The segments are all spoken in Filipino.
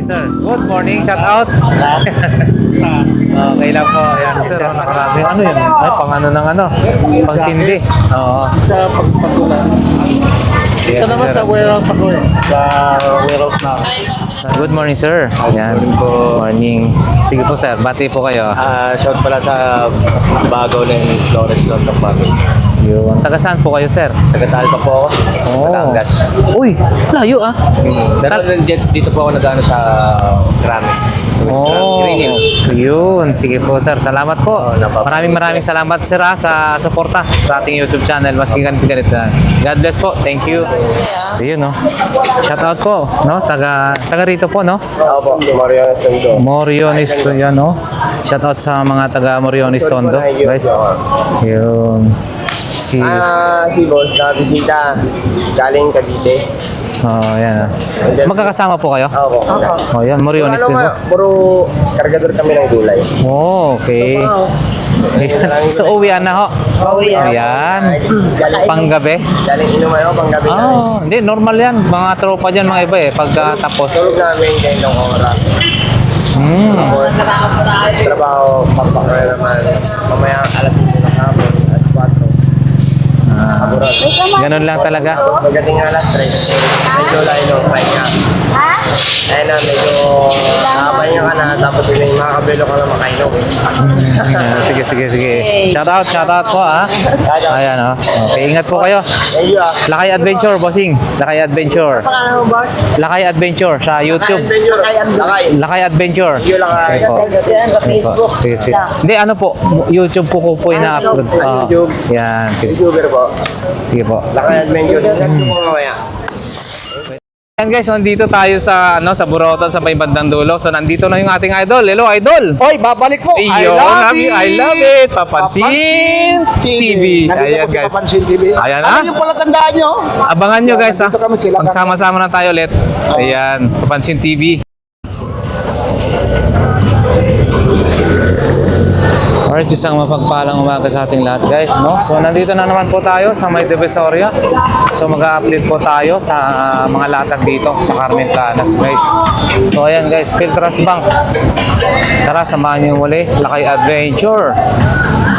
sir. Good morning, shout out. Okay lang po. Ayan, sir, nakarami. Ano yan? Ay, pang ano ng ano? Pang sindi. Oo. Sa pagpatulan. Isa naman sa warehouse ako eh. Sa warehouse na. Good morning, sir. Ayan. Good morning. Sige po, sir. Bati po kayo. Shout pala sa Bagaw na yung Flores doon sa Bagaw. Yun. Taga saan po kayo, sir? Taga-taal pa po ako. Batangas. Uy, layo ah. Pero dito po ako nag-ano sa Grammy. Oh, Green Hills. yun. Sige po, sir. Salamat po. Maraming salamat, sir, sa suporta sa ating YouTube channel. Maski ganito. God bless po. Thank you. Yun, no? Shout out po, no? Taga rito po, no? Ako po, Mario Tondo. Moriones to yan, no? Shout out sa mga taga Moriones Tondo, guys. Yun. Si Si boss na bisita. Galing Cavite. oh, yan. Magkakasama po kayo? Ako po. Oh, yan. Moriones din po. Puro kargador kami ng gulay. Oh, okay. So, uwian na ho. Ayan. Panggabi. Galing inuman ako pang gabi na. Oh, hindi. Normal yan. Mga tropa dyan, mga iba eh. Pagkatapos. Tulog namin kayo ng oras. Tapos, trabaho, papak na naman. Mamaya alas 5 ng hapon at 4. Ganun lang talaga. Pagdating alas 3, medyo lalo, try nga. Ayun na, medyo nakabay nyo ka na, tapos yung makakabelo ka na makainom. Sige. Shout out po ah. Ayan oh. Okay, ingat po kayo. Thank you ah. Lakay Adventure, bossing. Lakay Adventure. Ano, boss? Lakay Adventure sa YouTube. Lakay. Lakay Adventure. Thank you lang ah. Okay po. Yan, sa Facebook. Sige. Hindi, ano po, YouTube po ko po ina-upload. YouTube. Yan, sige. YouTuber po. Sige po. Lakay Adventure. Saan po mamaya? Yan guys, nandito tayo sa Buroton sa may bandang dulo. So nandito na yung ating idol. Hello idol. Hoy, babalik po. I love it. Papansin TV. Ayan Nandito po guys. sa Papansin TV. Ayan, Ano yung pala tandaan nyo? Abangan nyo guys ha. Nandito kami sila. Magsama-sama na tayo ulit. Ayan, Papansin TV. Alright, isang mapagpalang umaga sa ating lahat guys, no? So nandito na naman po tayo sa May Divisoria. So mag-update po tayo sa mga latag dito sa Carmen Planas guys. So ayan guys, Filtras Bank. Tara, samahan niyo muli, Lakay Adventure.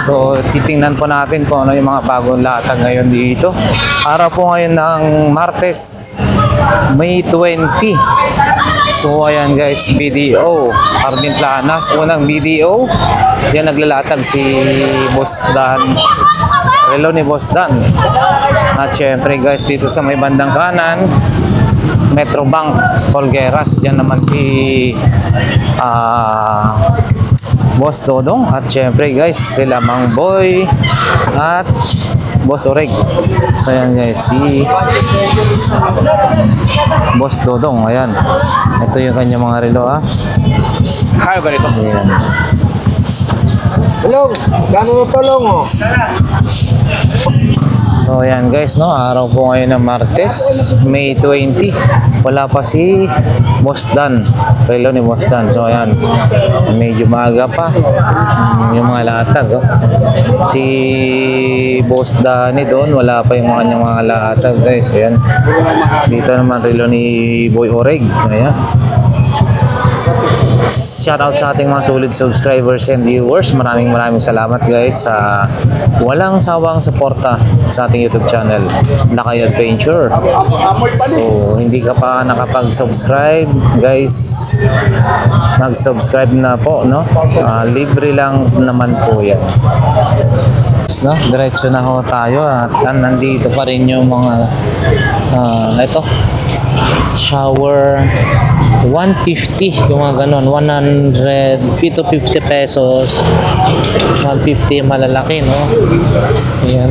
So titingnan po natin kung ano yung mga bagong latag ngayon dito. Araw po ngayon ng Martes, May 20. So ayan guys, BDO Carmen Planas, unang BDO. Yan naglalatag si Boss Dan, relo ni Boss Dan. At syempre guys, dito sa may bandang kanan, Metro Bank Polgueras. Diyan naman si Boss Dodong. At syempre guys, sila Mang Boy at Boss Oreg. So ayan guys, si Boss Dodong. Ayan, ito yung kanyang mga relo ha. Kayo ganito. Ayan. Hello, gano'n na tulong mo? So ayan guys, no, araw po ngayon ng Martes, May 20. Wala pa si Boss Dan, relo ni Boss Dan. So ayan, medyo maaga pa yung mga latag. Oh. Si Boss Danny doon, wala pa yung kanyang mga latag guys. Ayan, dito naman relo ni Boy Oreg. Ayan. Shout out sa ating mga solid subscribers and viewers. Maraming salamat guys sa walang sawang suporta sa ating YouTube channel, Lakay Adventure. So, hindi ka pa nakapag-subscribe guys, mag-subscribe na po, no? Libre lang naman po yan. No? Diretso na ho tayo at nandito pa rin yung mga ito, shower 150, yung mga ganon, 100 to 50 pesos, 150 malalaki, no? Ayan,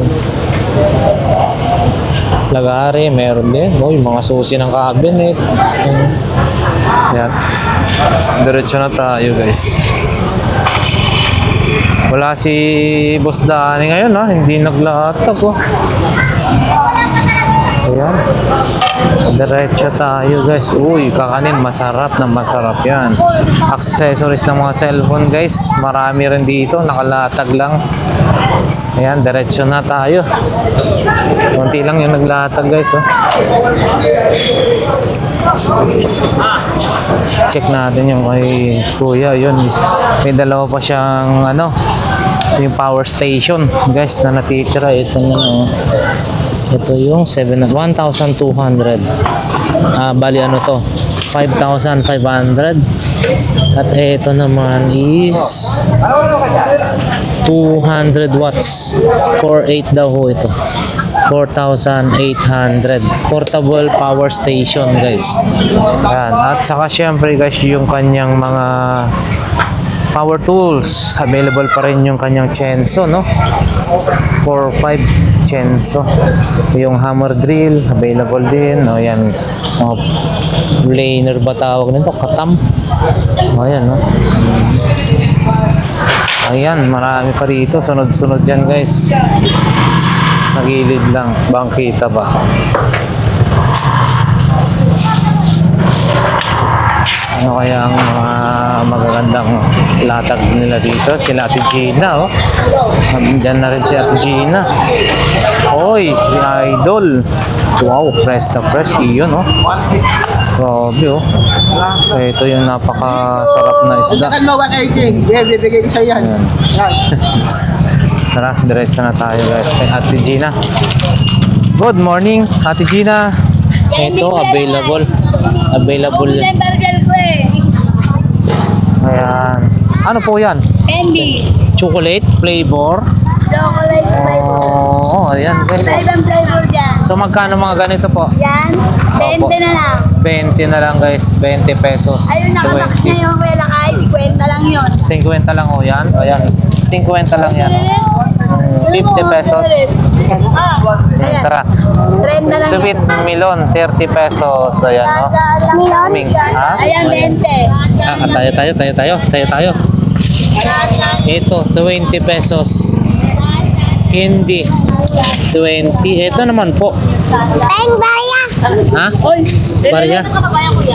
lagari, meron din, no? Yung mga susi ng cabinet. Ayan, diretso na tayo guys. Wala si Boss Dani ngayon, ha? Hindi naglatag, oh. Ayan. Diretso tayo guys. Uy, kakanin. Masarap na masarap yan. Accessories ng mga cellphone guys. Marami rin dito. Nakalatag lang. Ayan, diretso na tayo. Kunti lang yung naglatag guys. Oh. Check natin yung kay kuya. Yun, may dalawa pa siyang ano, yung power station guys na natitira. Itong ano, ito yung 1,200. Bali ano to, 5,500. At ito naman is 200 watts. 4.8 daw ho ito. 4,800. Portable power station guys. Yan. At saka syempre guys yung kanyang mga power tools. Available pa rin yung kanyang Chenso, no? 4.5 Chenso. Yung hammer drill, available din. O yan. O, planer ba tawag nito? Katam. O yan, no? Ayan, marami pa rito. Sunod-sunod yan, guys. Sa gilid lang. Bangkita ba? Ano kaya ang mga magagandang latag nila dito? Si Ate Gina, oh. Diyan na rin si Ate Gina. Oy, si Idol. Wow, fresh na fresh. Iyon, oh. Grabe, oh. Ito yung napakasarap na isda. Takan mo 180. Yeah, bibigay ko sa yan. Ayan. Tara, diretso na tayo guys kay Ate Gina. Good morning, Ate Gina. Ito, available. Available. Ayan. Ano po yan? Candy. Chocolate flavor. Chocolate flavor. Oh, ayan guys. Sa ibang flavor dyan. So magkano mga ganito po? Yan. 20 Opo. na lang. 20 na lang guys, 20 pesos. Ayun, nakabox na yung wela kahit 50 lang yun. 50 lang oh yan. Ayan. 50 lang yan. 50 pesos. Ayan. Tara. Trend na lang Sweet yan. melon, 30 pesos. Ayan, no? Melon? Ming, ha? Ayan, 20. Tayo. Ito, 20 pesos. Candy, 20. Ito naman po. Teng Barya. Ha? Oy. Barya?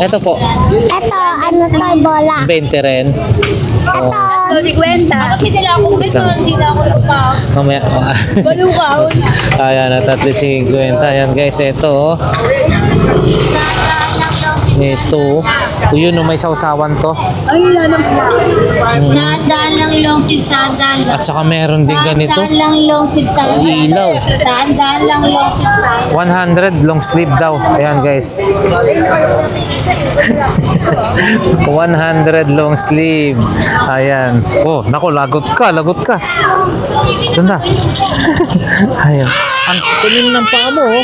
Ito po. Ito, ano to, bola. 20 rin. Ito. Ito, 50. Bakit hindi na ako ulit? Hindi na ako lupaw. Mamaya. Balukaw. Ayan, at least 50. Ayan guys, ito. Ito. Yun, may sausawan to. Ay, ano po? Sandaan lang longsit, sandaan lang. At saka meron din ganito. Sandaan lang longsit, sandaan. Ilaw. Sandaan lang longsit, sandaan. 100 long sleeve daw. Ayan guys. 100 long sleeve. Ayan. Oh, nako, lagot ka. Ganda. Ayan. Ang tunin ng paa mo, oh.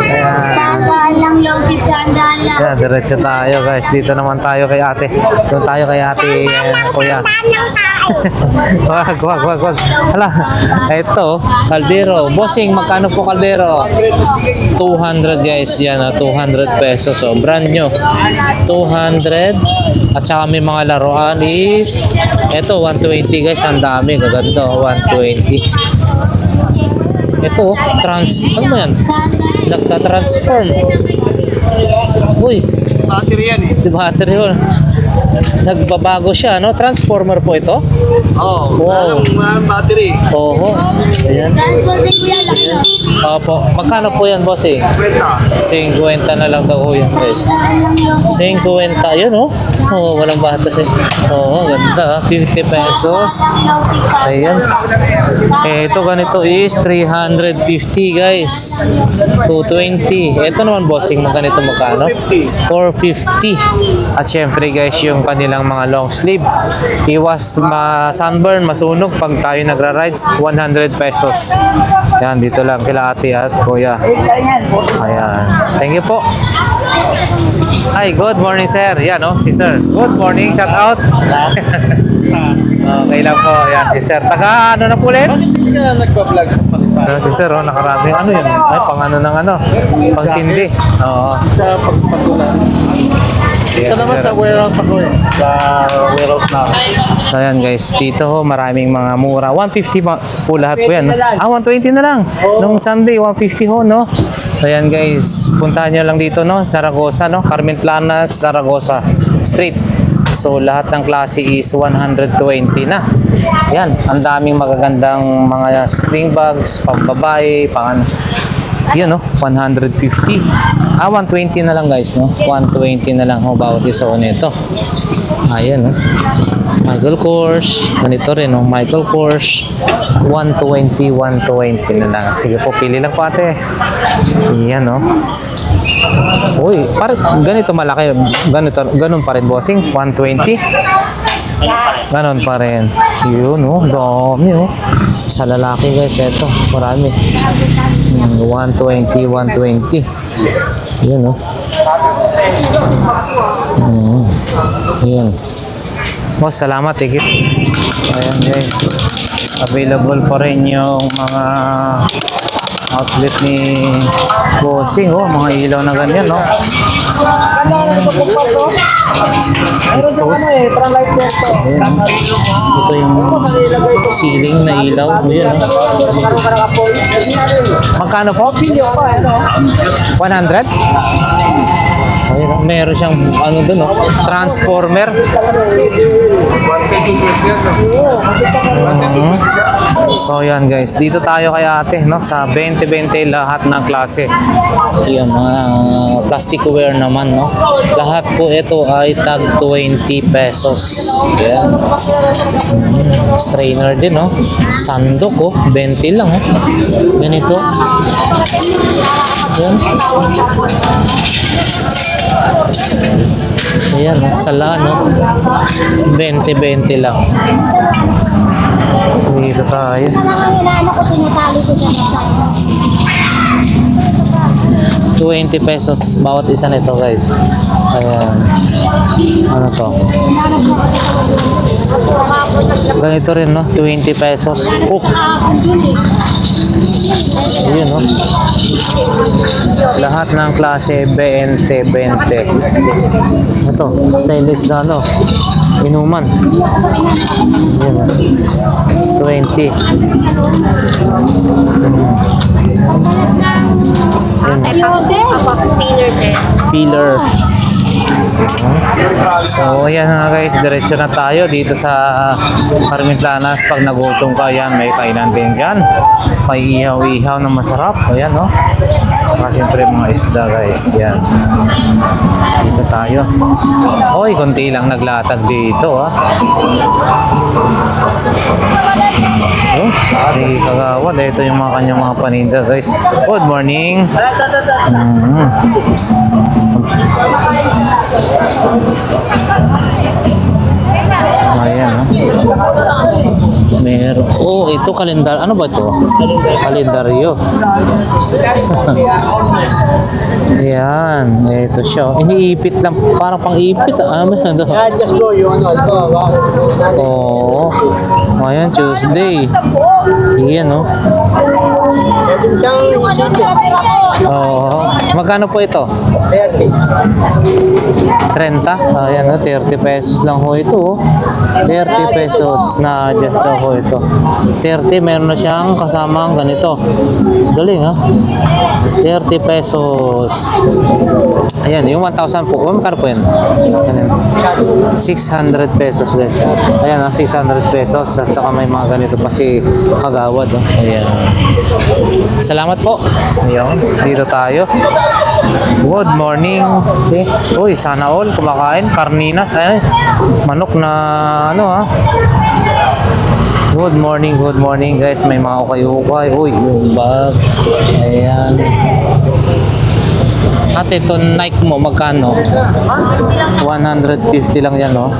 Ayan. Sandaan lang longsit, sandaan lang. Ayan, diretso tayo guys. Dito naman tayo kay ate. Doon tayo kay ate, kuya. Wag. Hala. Ito, kaldero. Bossing, magkano po kaldero? 200 guys. Yan, 200 pesos. Oh. Brand nyo. 200. At saka may mga laruan is ito, 120 guys. Ang dami. Gaganda. 120. Ito, ano mo yan? Nagta-transform. Uy, Battery yan eh. di battery yun. Nagbabago siya, no? Transformer po ito? Oo. Wow. Walang battery. Oo. Ayan. Transporting ko yan lang, no? Opo. Magkano po yan, bossing? 50 na lang daw ho yan, guys. Sandaan lang longsit. 50. Yun, oh. Oo, walang battery. Oo, ganda. 50 pesos. Ayan. Ito, ganito is 350, guys. 220. Ito naman, bossing, ganito magkano? 450. At syempre, guys, yung kanilang mga long sleeve. Iwas sunburn, masunog pag tayo nagra-rides. 100 pesos. Yan, dito lang kila ate at kuya. Ayan. Thank you po. Hi, good morning, sir. Yan, oh, si sir. Good morning, shout out. Okay lang po. Yan, si sir. Taga, ano na po ulit? Nagpa-vlog sa Palipan. Ano, si sir, oh, nakarami. Ano yun? Ay, pang ano ng ano? Pang sindi. Oo. Sa pagpagulan. Isa naman sa warehouse ako eh. Sa warehouse na ako. So ayan guys, dito ho maraming mga mura. 150 po lahat po yan. 120 na lang. Nung Sunday, 150 ho, no? So So yan guys, puntahan nyo lang dito no, Zaragoza no, Carmen Planas, Zaragoza Street. So lahat ng klase is 120 na. Yan, ang daming magagandang mga sling bags, pambabae, pang yun no, 150. 120 na lang guys no, 120 na lang ho bawat isa ko nito. Ayan no, Michael Kors, ganito rin no, Michael Kors, 120 na lang. Sige po, pili lang po ate. Yan no. Uy, parang ganito malaki, ganun pa rin bossing, 120. Ganon pa rin. Yun no, dami no. Sa lalaki guys, eto, marami. 120. Yun no. Yun. Oh, salamat, tikit. Ayan guys. Available pa rin yung mga outlet ni Bossing. Oh, mga ilaw na ganyan, no? Exhaust. Ayan, no? Ito yung ceiling na ilaw. Ayan, no? Magkano po? 100? Ayun, no? Meron siyang ano dun, no? Transformer. So yan guys, dito tayo kay ate no, sa 20-20 lahat ng klase. Yan, mga plasticware naman no. Lahat po ito ay tag 20 pesos. Yan. Strainer din no. Sandok oh, 20 lang oh. Ganito. Yan. Ayan, sala no. 20-20 lang. Dito tayo. Ang inaano ko, tinatali ko dyan sa 20 pesos bawat isa nito guys. Ayan. Ano to? Ganito rin no, 20 pesos. Yun no. Lahat ng klase 20. Ito, stainless na no. Inuman. Yun no. 20. Peeler. So yan nga guys, diretso na tayo dito sa Carmen Planas. Pag nagutom ka yan, may kainan din dyan. Paihaw-ihaw na masarap. Ayan no. Saka siyempre mga isda guys. Yan. Dito tayo. Hoy, konti lang naglatag dito ha. Oh, di kagawad. Ito yung mga kanyang mga paninda guys. Good morning. Ayan, no? Meron. Oh, ito kalendar. Ano ba ito? Kalendaryo. Ayan. Ito siya. Iniipit lang. Parang pang-ipit. Ano ba ito? Just go yung ano. Oo. Ayan, Tuesday. Ayan, no? Oo. Magkano po ito? 30. Ayan, no? 30 pesos lang ho ito. Oh. 30 pesos na adjust daw ho ito. 30, meron na siyang kasamang ganito. Galing ha. 30 pesos. Ayan, yung 1,000 po. Magkano po yan? Ayan. 600 pesos guys. Ayan, 600 pesos. At saka may mga ganito pa si Kagawad. Oh. Ayan. Salamat po. Ayan, dito tayo. Good morning. Okay. Uy, sana all kumakain. Karninas. Ayan. Manok na ano ha. Good morning guys. May mga ukay-ukay. Uy, yung bag. Ayan. At ito Nike mo, magkano? 150 lang yan, no? Oh,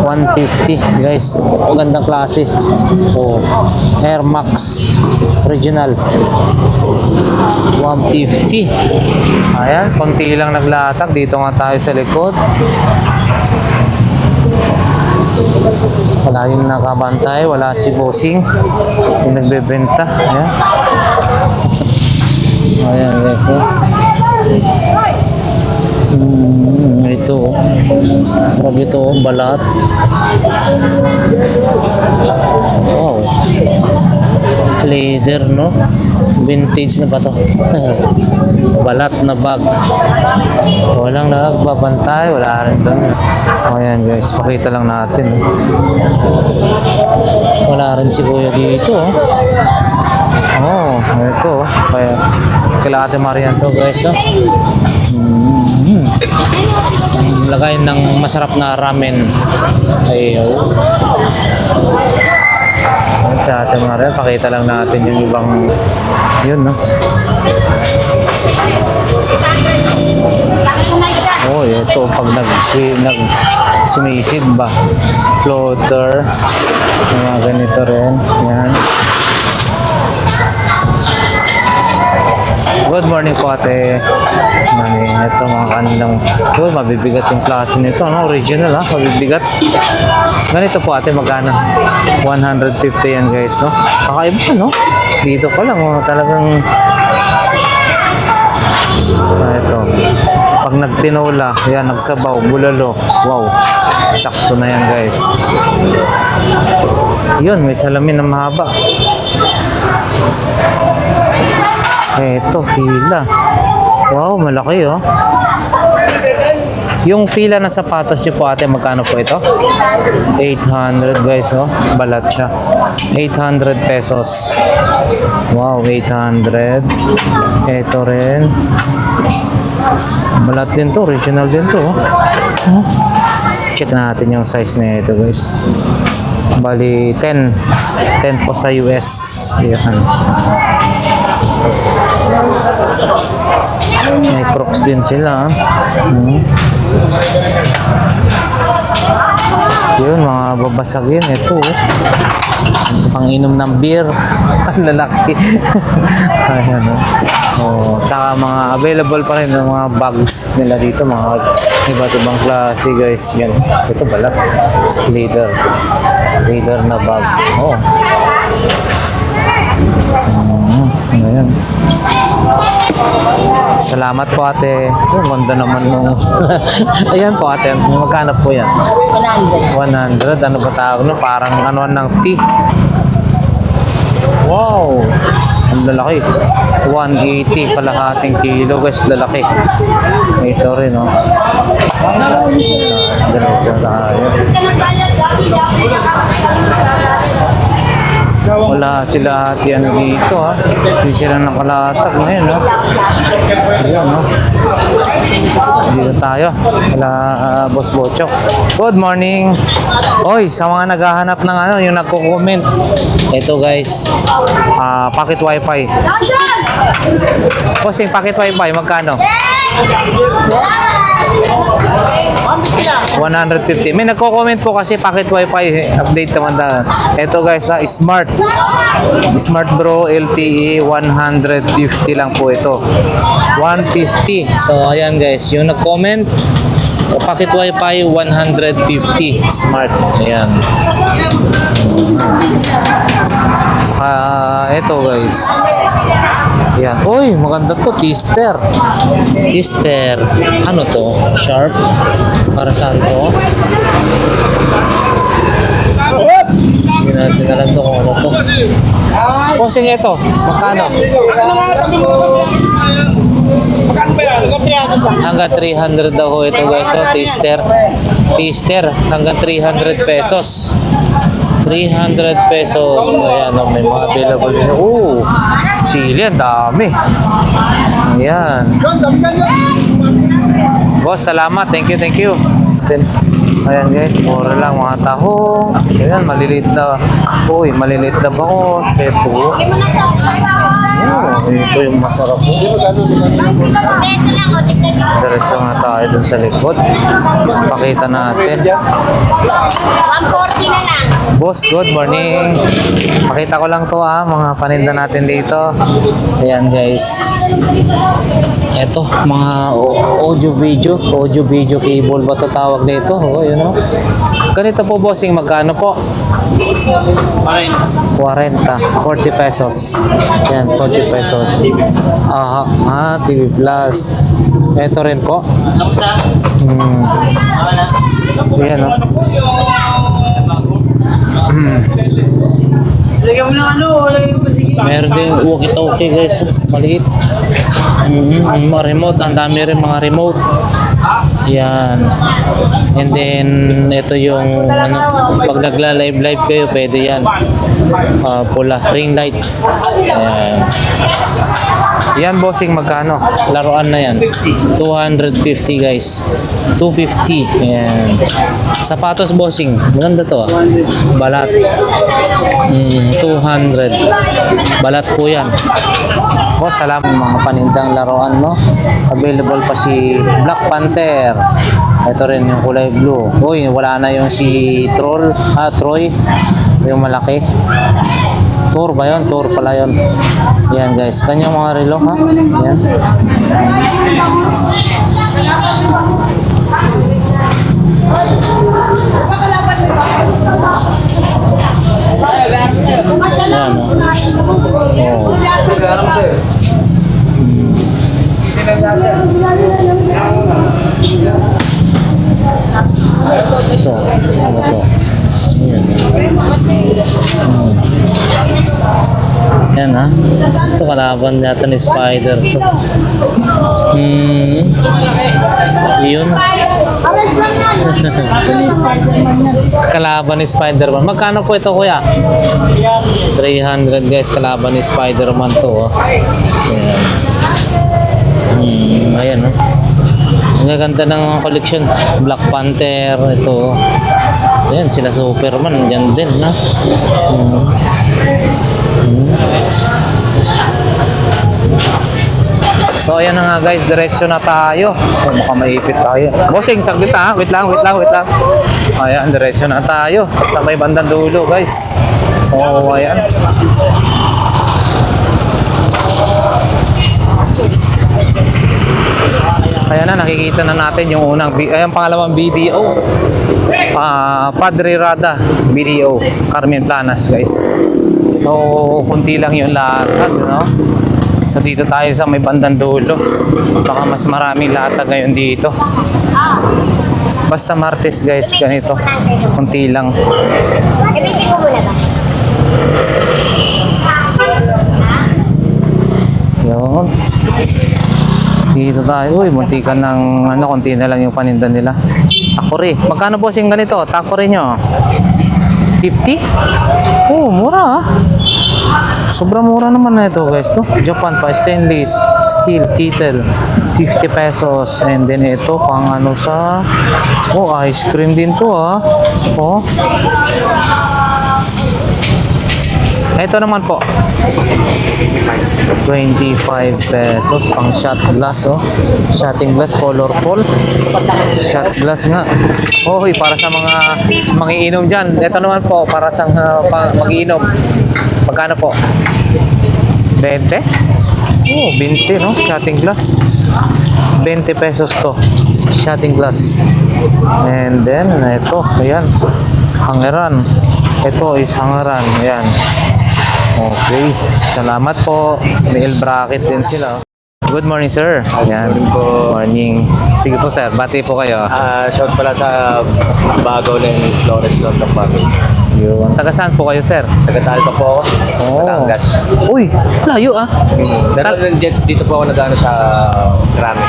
150, guys. Magandang klase. Oh, Air Max Original. 150. Ayan, konti lang naglatag. Dito nga tayo sa likod. Wala yung nakabantay. Wala si Bossing. Yung nagbebenta. Ayan. Ayan guys, oh. Ito, grabe ito, balat. Wow. Leather, no? Vintage na ba to? Balat na bag. Walang nagbabantay. Wala rin doon. O ayan guys, pakita lang natin. Wala rin si Kuya dito. Oh, ito. Kaya kila Ate Marian to guys. Oh. Lagay ng masarap na ramen. Ayaw. Sa Ate Marian, pakita lang natin yung ibang yun, no? Oh, ito pag sumisid ba? Floater. Mga ganito rin. Yan. Good morning po ate. Ito mga kanilang mabibigat yung klase nito, no? Original ha, mabibigat. Ganito po ate, magkano? 150 yan guys, no? Kakaiba, no? Dito pa lang, oh, talagang ito. Pag nagtinola, yan, nagsabaw, bulalo. Wow, sakto na yan guys. Yun, may salamin na mahaba. Eto, fila. Wow, malaki oh. Yung fila na sapatos niyo po ate, magkano po ito? 800 guys oh. Balat siya. 800 pesos. Wow, 800. Ito rin. Balat din to, original din to oh. Check natin yung size na ito guys. Bali 10 po sa US. Yan. May Crocs din sila. Yun, mga babasagin. Ito, pang-inom ng beer. Ang lalaki. Ayan, oh. Tsaka mga available pa rin ng mga bags nila dito. Mga iba't ibang klase guys. Yan. Ito balat. Leather na bag. Oh. Ayan. Salamat po ate. Oh, ganda naman nung ayan po ate. Magkano po yan? 100. Ano ba tawag no? Parang ano ng tea. Wow! Ang lalaki. 180 kalahating kilo guys. Lalaki. Ito rin oh. Diretso tayo. Wala sila ate ano dito ha. Hindi sila nakalatag ngayon ha. Ayan ha. Dito tayo. Wala Boss Bocho. Good morning. Oy, sa mga naghahanap ng ano, yung nagko-comment. Ito guys. Pocket wifi. Bossing pocket wifi, magkano? 150. May nagko-comment po kasi pocket wifi update naman na. Ito guys Smart Bro LTE 150 lang po ito. 150. So ayan guys, yung nag-comment pocket wifi 150 Smart. Ayan. Saka ito guys. Yan. Uy, maganda to. Tester. Ano to? Sharp? Para saan to? Hindi natin alam to kung ano to. Posing ito. Magkano? Hanggang 300 daw ho ito guys. So, tester. Hanggang 300 pesos. 300 pesos. Ayan, oh, may mga available din. Oh, sili, ang dami. Ayan. Boss, salamat. Thank you. Ayan guys, mura lang mga tahong. Ayan, maliliit na. Uy, maliliit na bangos. Ito. Oh, ito yung masarap po. Diretso nga tayo dun sa likod. Pakita natin. 140 na lang. Boss, good morning. Pakita ko lang to mga paninda natin dito. Ayan guys. Eto, mga audio video cable ba ito tawag nito? Oh, yun o. Ganito po bossing, magkano po? 40. 40 pesos. Yan, 40 pesos. TV Plus. Ito rin po. Yan o. Meron din walkie-talkie guys, maliit. Mga remote, ang dami rin mga remote. Yan. And then, ito yung, pag nagla-live kayo, pwede yan. Pula, ring light. Ayan. Yan, bossing, magkano? Laruan na yan. 250 guys. 250. Ayan. Sapatos, bossing. Maganda to, ah. Balat. 200. Balat po yan. Boss, salamat mga panindang laruan, no? Available pa si Black Panther. Ito rin yung kulay blue. Uy, wala na yung si Troy. Yung malaki. Thor ba yun? Thor pala yun. Yan guys. Kanyang mga relo, ha? Yan. Yan, oh. Ito. Ano to? Yan. Yan, ha? Ito kalaban yata ni Spider to. Yun. Kalaban ni Spider-Man. Magkano po ito, kuya? 300 guys, kalaban ni Spider-Man to. Oh. Ayan. Ayan, oh. Ang gaganda ng collection. Black Panther, ito. Ayan, sila Superman. Yan din, ha? So ayan na nga guys, diretso na tayo. Baka maipit tayo. Bossing, saglit ha. Wait lang. Ayan, diretso na tayo. Sa may bandang dulo guys. So ayan. Ayan na, nakikita na natin yung unang, pangalawang video. Padre Rada video, Carmen Planas guys. So kunti lang yung latag, no? So dito tayo sa may bandang dulo. Baka mas maraming latag ngayon dito. Basta Martes guys, ganito. Kunti lang. Ibigay ko muna ba? Yun. Dito tayo. Uy, muntikan ng konti na lang yung paninda nila. Takore. Magkano po yung ganito? Takore nyo? 50? Oh, mura ah. Sobrang mura naman na ito guys. To. Japan pa, stainless, steel, kettle, 50 pesos. And then ito, pang ano sa... Oh, ice cream din to ah. Oh. Ito naman po. 25 pesos pang shot glass, oh. Shotting glass, colorful. Shot glass nga. Oh, para sa mga mangiinom dyan. Ito naman po, para sa mag-iinom. Magkano po? 20? Oh, 20, no? Shotting glass. 20 pesos to. Shotting glass. And then, ito, ayan. Hangeran. Ito is hangeran. Ayan. Okay. Salamat po. May bracket din sila. Good morning, sir. Ayan. Morning. Sige po, sir. Bati po kayo. Shout pala sa Bagaw na yung Flores North of Baguio. Yun. Taga saan po kayo, sir? Taga-Talpa po ako. Oh. Batangas. Uy, layo ah. Pero dito po ako nag-ano sa Krami.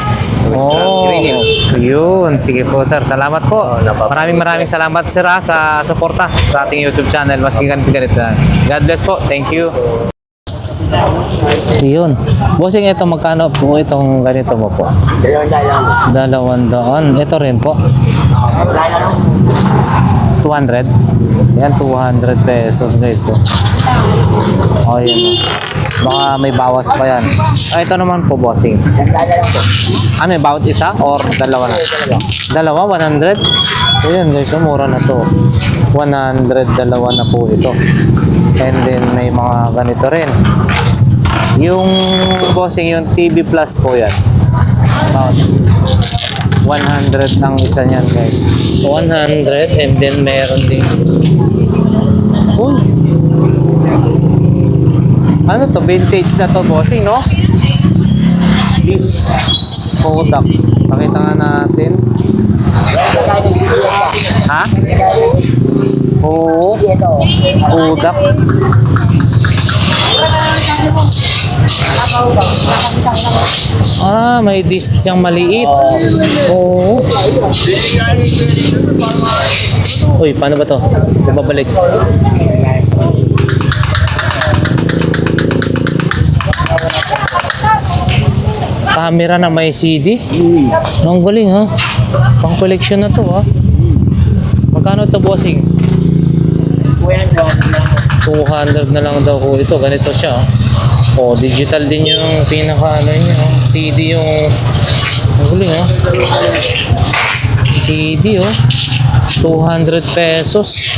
Oh, Green Hills. yun. Sige po, sir. Salamat po. Maraming salamat, sir, sa suporta sa ating YouTube channel. Maski ganito. God bless po. Thank you. Yun. Bossing, ito magkano po itong ganito mo po? 200. Ito rin po. 200. Yan, 200 pesos guys. Oh, yun. Baka may bawas pa yan. Ito naman po, bossing. Ano, bawat isa or dalawa na? Dalawa, 100? Ayan guys, mura na to. 100, dalawa na po ito. And then may mga ganito rin. Yung bossing, yung TV Plus po yan. About 100 ang isa niyan guys. 100 and then meron din. Uy. Ano to? Vintage na to, bossing, no? This Kodak. Pakita nga natin. Ha? Oo. Udak. Ah, may disc siyang maliit. Oo. Uy, paano ba to? Babalik. Camera na may CD. Ang galing ha. Pang collection na to ha. Magkano to, bossing? 200 na lang daw ko ito. Ganito siya. Oh, digital din yung pinaka ano niya. CD yung ang galing ha. CD oh. 200 pesos.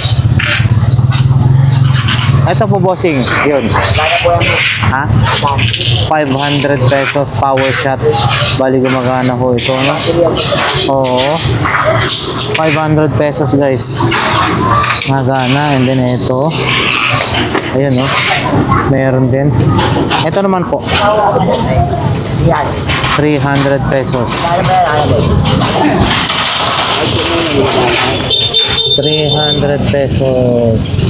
Ito po, bossing. Yun. Ha? 500 pesos power shot. Bali gumagana ko ito, no? Oo. 500 pesos, guys. Magana. And then ito. Ayun, no? Meron din. Ito naman po. 300 pesos. 300 pesos.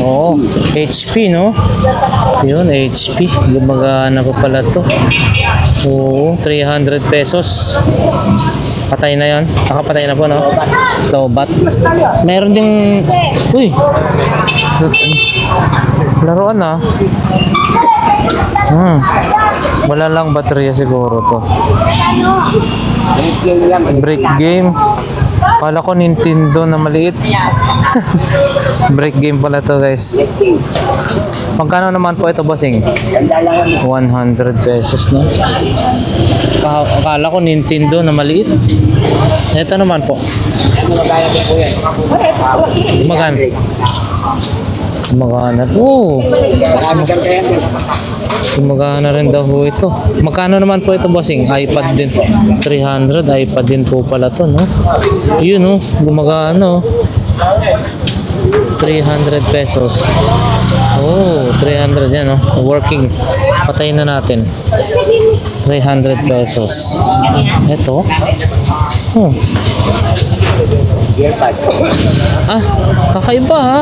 Oo. HP, no? Yun, HP. Gumagana pa pala to. Oo, 300 pesos. Patay na yon. Nakapatay na po, no? Lobat. Meron ding... Uy! Laruan, ah. Wala lang baterya siguro to. Break game. Kala ko Nintendo na maliit. Break game pala to, guys. Magkano naman po ito, bossing? 100 pesos, no? Akala ko Nintendo na maliit. Ito naman po. Magkano? Magkano? Oo. Gumagana rin daw po ito. Magkano naman po ito, bossing? iPad din. 300. iPad din po pala to, no? Yun, no? Gumagana, no? 300 pesos. Oh, 300 yan, no? Working. Patayin na natin. 300 pesos. Ito. Oh. Ah, kakaiba ha.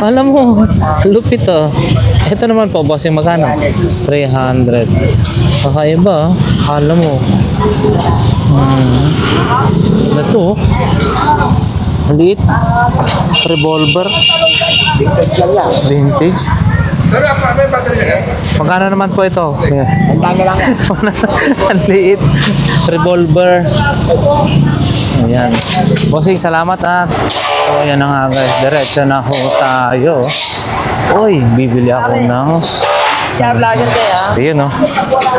Alam mo, lupit oh. Ito naman po, bossing, magkano? 300. Kakaiba ha. Alam mo. Ito. Maliit. Revolver. Vintage. Magkano naman po ito? Ang liit. Revolver. Ayan. Bossing, salamat ha. So, yan na nga guys. Diretso na ho tayo. Uy, bibili ako ng... Siya vlogger kaya? Ayun, no?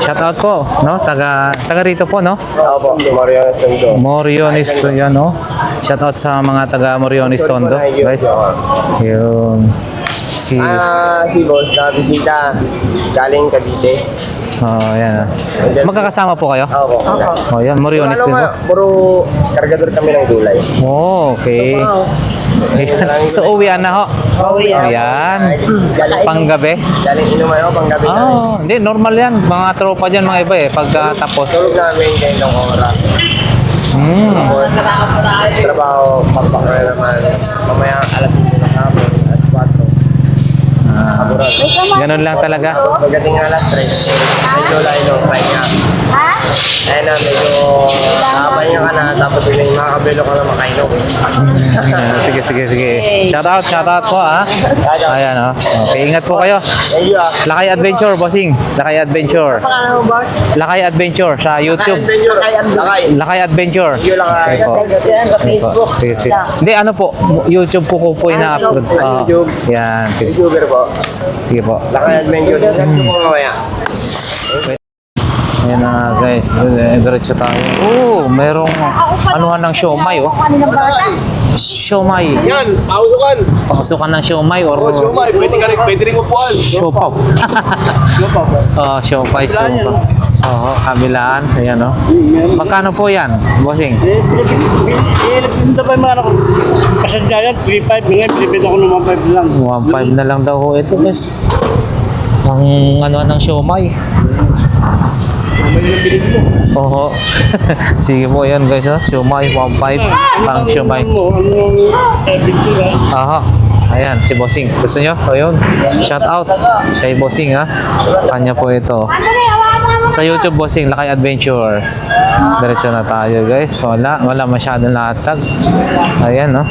Shoutout po, no? Taga rito po, no? Opo, Moriones Tondo. Moriones to yan, no? Shoutout sa mga taga Moriones Tondo, guys. Yun. Si... Si boss na bisita. Galing Cavite. Oh, yan. Magkakasama po kayo? Opo. Oh, yan. Moriones din po. Puro kargador kami ng gulay. Oh, okay. Ayan. So, uwian na ho. Ayan. Panggabi. Galing inuman ako pang gabi na. Oh, hindi. Normal yan. Mga tropa dyan, mga iba eh. Pagkatapos. Tulog namin kayo ng oras. Tapos, trabaho, pagpakaroon naman. Mamaya alas 5 ng hapon at 4. Ganun lang talaga. Pagdating alas 3, medyo lalo, pahinga. Ayun na, medyo nakapahinga ka na, tapos yung makakabelo ka na makainom. Sige. Shout out po ah. Ayan oh. Okay, ingat po kayo. Thank you ah. Lakay Adventure, bossing. Lakay Adventure. Lakay Adventure sa YouTube. Lakay. Lakay Adventure. Thank you, Lakay. Okay po. Sige. Hindi, ano po, YouTube po ina-upload. YouTube. Yan. Sige. YouTuber po. Sige po. Lakay Adventure. Search mo mamaya. Ayan na guys, diretso tayo. Oh, merong anuhan ng siomay oh. Siomay. Yan, pausukan. Pasukan ng siomay or Siomay, pwede rin upuan. siopap. Oh, siopay, siopap. Oo, kabilaan. Ayan oh. Magkano po yan, bossing? Nagsinta pa yung mga anak ko. Pasadya yan, 3.5. Ngayon, pinipit ako ng 1.5 lang. 1.5 na lang daw ho ito guys. Ang anuhan ng siomay. Oo. Sige po yan guys ha. Siomay, 1.5. Pang siomay. Aha. Ayan, si Bossing. Gusto nyo? O yun. Shout out kay Bossing ha. Kanya po ito. Sa YouTube Bossing, Lakay Adventure. Diretso na tayo guys. Wala masyadong latag. Ayan no.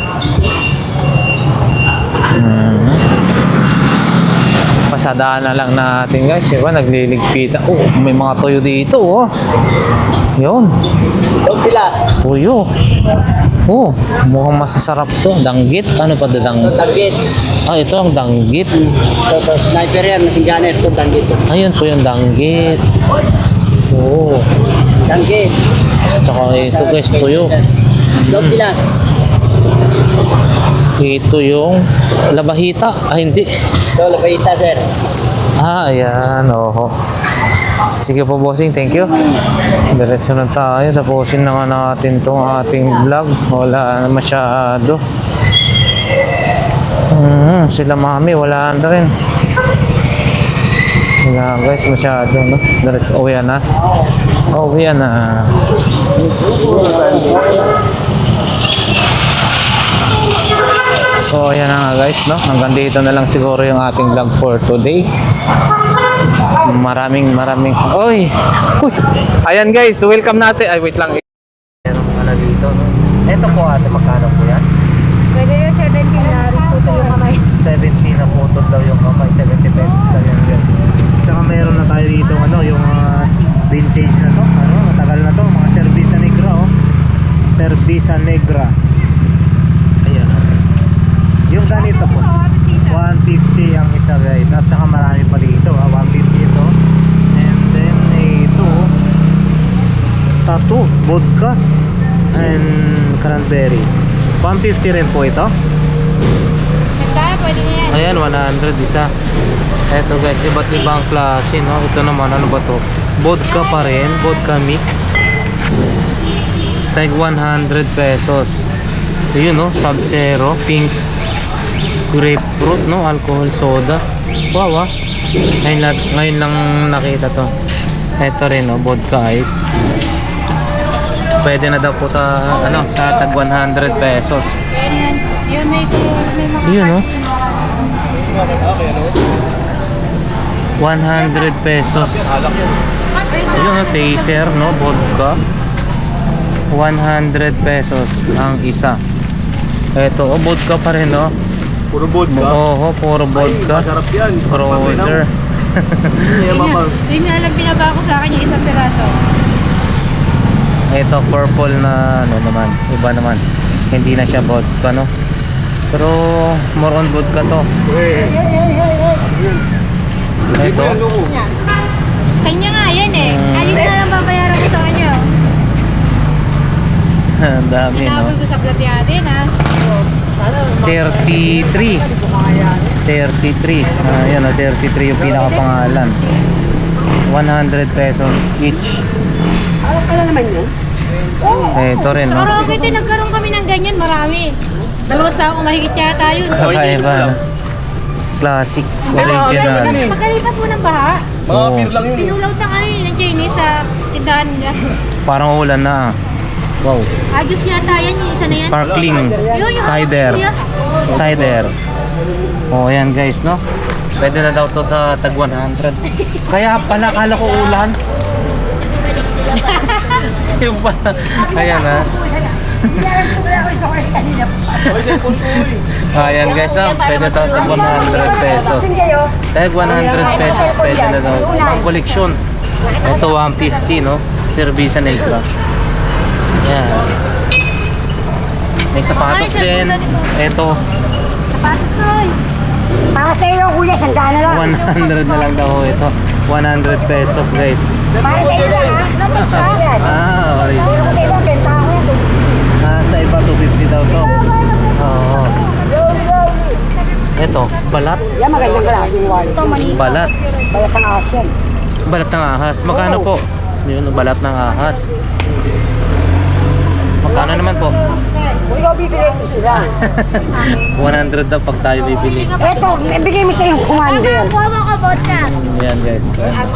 Pasadaan na lang natin guys. Diba? Nagliligpita. Oh, may mga tuyo dito oh. Yun. Tuyo. Oh, mukhang masasarap to. Danggit. Ano pa danggit? Danggit. Ah, ito ang danggit. Ito, sniper yan. Masinganer. Ito, danggit. Ayun po yung danggit. Oo. Danggit. Tsaka ito guys, tuyo. Pilas. Ito yung labahita. Ah, hindi. Ito, labayita, sir. Ah, ayan. Oo. Sige po, bossing. Thank you. Diretso na tayo. Tapusin na nga natin itong ating vlog. Wala na masyado. Sila mami, wala na rin. Wala guys, masyado. No? Diretso. Uwi na. Uwi na. So, ayan na nga guys, no? Hanggang dito na lang siguro yung ating vlog for today. Maraming Uy! Ayan guys, welcome natin. Ay, wait lang. Meron ano dito, no? Ito po ate, magkano po yan? Pwede yung 17 na rin puto yung kamay. 70 na putol daw yung kamay, 70 pesos daw yan guys. Tsaka meron na tayo dito, ano, yung vintage na to. Ano, matagal na to, mga Cerveza Negra, oh. Cerveza Negra. Ayan, oh. Yung ganito po, 150 ang isa guys. At saka marami pa dito, 150 ito. And then ito, tattoo, vodka, and cranberry. 150 rin po ito. Sandaya, pwede na yan. Ayan, 100 isa. Eto guys, iba't ibang klase, no? Ito naman, ano ba to? Vodka pa rin, vodka mix. Tag 100 pesos. Yun, no? Sub-Zero, pink grapefruit, no? Alcohol soda. Wow, ah. Ngayon lang nakita to. Ito rin, no? Vodka ice. Pwede na daw po ano, sa tag 100 pesos. Yan. Yun, may mga Yun, no? 100 pesos. Yun, no? Taser, no? Vodka. 100 pesos ang isa. Ito, oh, vodka pa rin, no? Puro vodka. Oo, puro vodka. Sarap yan. Frozer. Yun nga lang binaba ko sa akin yung isang piraso. Ito, purple na, ano naman, iba naman. Hindi na siya vodka, no? Pero, more on vodka to. Ito, Kanya nga yan eh. Ayos na lang babayaran ko sa kanya. ang dami, no? Tinawag ko sa platyate na. 33. 33. Ayan, 33 yung pinakapangalan. 100 pesos each. Ano naman yun? Ito rin, no? Sa karaoke din nagkaroon kami ng ganyan, marami. Dalawang sa ako mahigit yata yun. Kakaiba, no? Classic, original. Pagkalipas mo ng baha, Mga beer lang yun. pinulaw ng ano yun, ng Chinese sa tindahan nila. Parang ulan na. Wow. Ayos yata yan, yung isa na yan. Sparkling Yun, yung cider. kuya. Cider. Oh, ayan guys, no? Pwede na daw to sa tag 100. Kaya pala, kala ko ulan. Yung pala. Ayan, ha? Ayan guys, ha? Pwede to tag 100 pesos. Tag 100 pesos, pwede na daw. Ang koleksyon. Ito 150, no? Cerveza Negra. Ayan. May sapatos din. Ito, Pasok ko. Para sa iyo, kuya, sandaan na lang. 100 na lang daw ito. 100 pesos guys. Para sa iyo lang, ha? Dapat siya. Ah, Okay original. lang, benta ko yan. Sa iba 250 daw to. Oo. Ito, balat. Yan, magandang klase yung wallet. Ito, mani. Balat. Bayat ang asyan. Balat ng ahas. Magkano po? Yun, balat ng ahas. Magkano naman po? Kung ikaw bibili ito sila. 100 daw pag tayo bibili. Eto, bigay mo sa yung commander. Kuha mo ka vodka. Ayan guys. Ayan.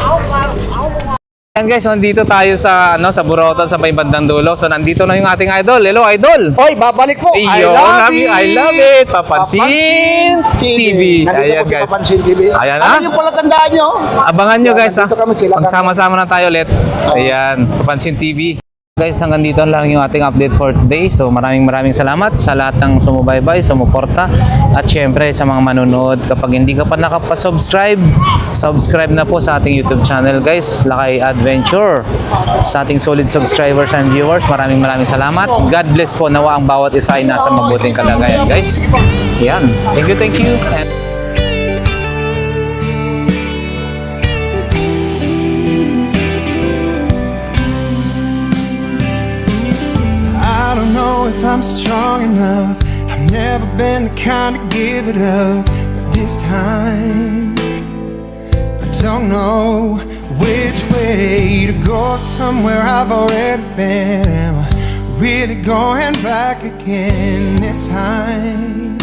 Ayan guys, nandito tayo sa sa Buroton sa may bandang dulo. So nandito na yung ating idol. Hello idol. Oy, babalik po. I Iyo, love it. I love it. Papansin TV. Nandito Ayan po si guys. Papansin TV. Ayan, Ano yung pala tandaan nyo? Abangan nyo guys ha. Nandito kami, sila kami. Magsama-sama na tayo ulit. Ayan, Papansin TV. Guys, hanggang dito lang yung ating update for today. So maraming salamat sa lahat ng sumubaybay, sumuporta at syempre sa mga manonood. Kapag hindi ka pa nakapasubscribe, subscribe na po sa ating YouTube channel guys, Lakay Adventure. Sa ating solid subscribers and viewers, maraming salamat. God bless po, nawa ang bawat isa ay nasa mabuting kalagayan guys. Yan, thank you. And I don't know if I'm strong enough. I've never been the kind to give it up, but this time I don't know which way to go. Somewhere I've already been. Am I really going back again this time?